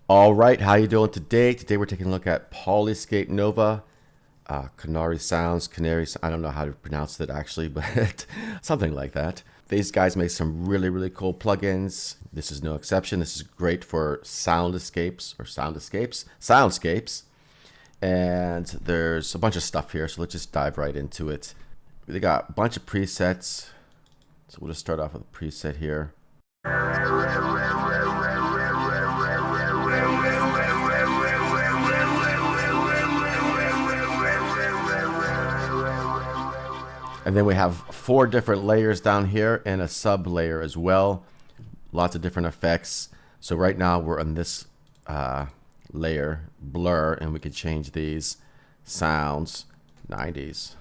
All right, how you doing today? Today we're taking a look at Polyscape Nova, Canary Sounds, Canary. I don't know how to pronounce it actually, but something like that. These guys make some really cool plugins. This is no exception. This is great for soundscapes. And there's a bunch of stuff here, so let's just dive right into it. They got a bunch of presets. So we'll just start off with a preset here. And then we have 4 different layers down here and a sub layer as well. Lots of different effects. So right now we're on this layer, blur, and we could change these sounds, 90s.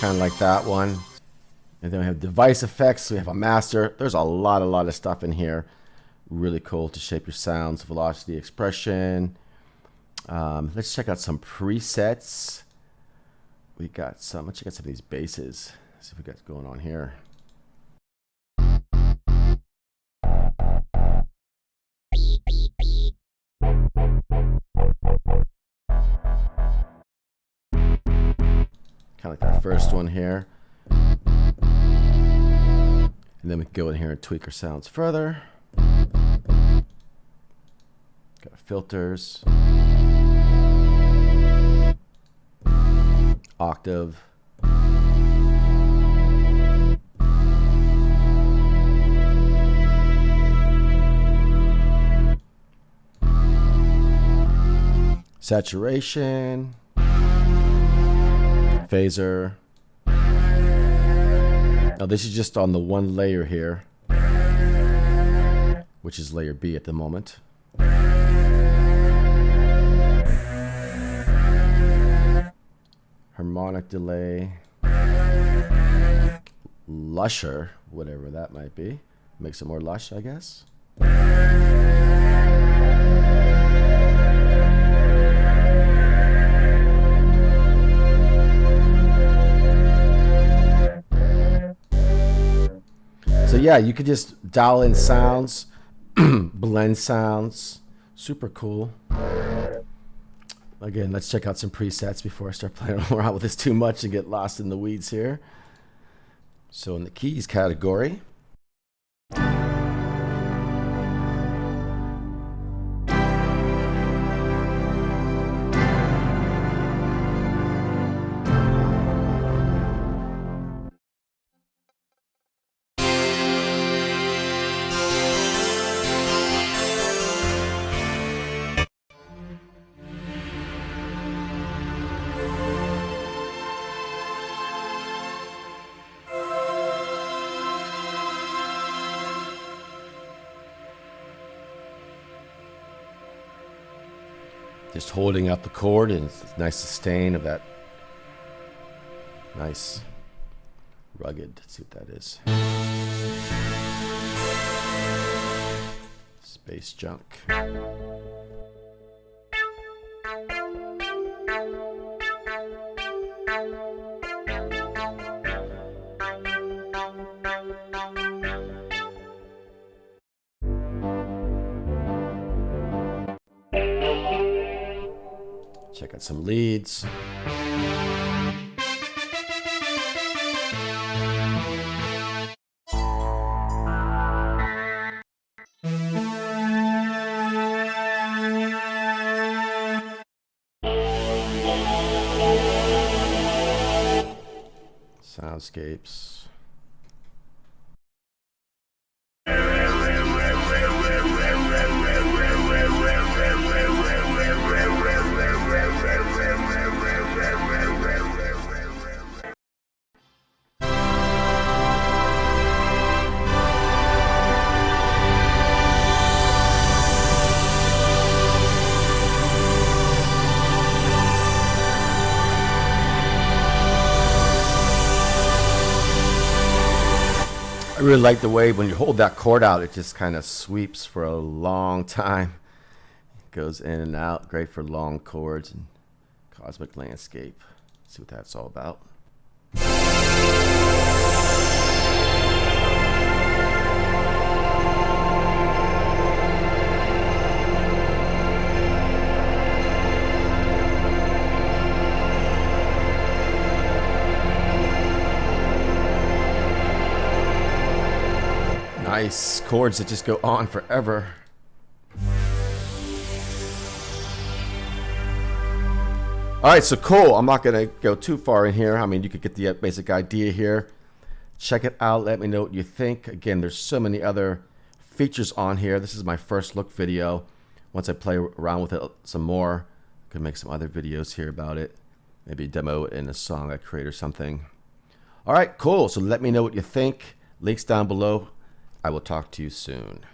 Kind of like that one. And then we have device effects. We have a master. There's a lot of stuff in here. Really cool to shape your sounds, velocity, expression. Let's check out some presets. We got some. Let's check out some of these basses. See what we got going on here. Kind of like that first one here. And then we can go in here and tweak our sounds further. Got filters, octave, saturation, phaser. Now this is just on the one layer here, which is layer B at the moment. Harmonic delay, lusher, whatever that might be. Makes it more lush, I guess. So yeah, you could just dial in sounds, blend sounds, super cool. Again, let's check out some presets before I start playing around with this too much and get lost in the weeds here. So in the keys category, just holding up the chord, and it's a nice sustain of that nice rugged. Let's see what that is. Space junk. Check out some leads. Soundscapes. I really like the way when you hold that chord out, it just kind of sweeps for a long time. It goes in and out, great for long chords and Cosmic Landscape. Let's see what that's all about. Nice chords that just go on forever. All right, so cool. I'm not going to go too far in here. I mean, you could get the basic idea here. Check it out. Let me know what you think. Again, there's so many other features on here. This is my first look video. Once I play around with it some more, I can make some other videos here about it. Maybe demo it in a song I create or something. All right, cool. So let me know what you think. Links down below. I will talk to you soon.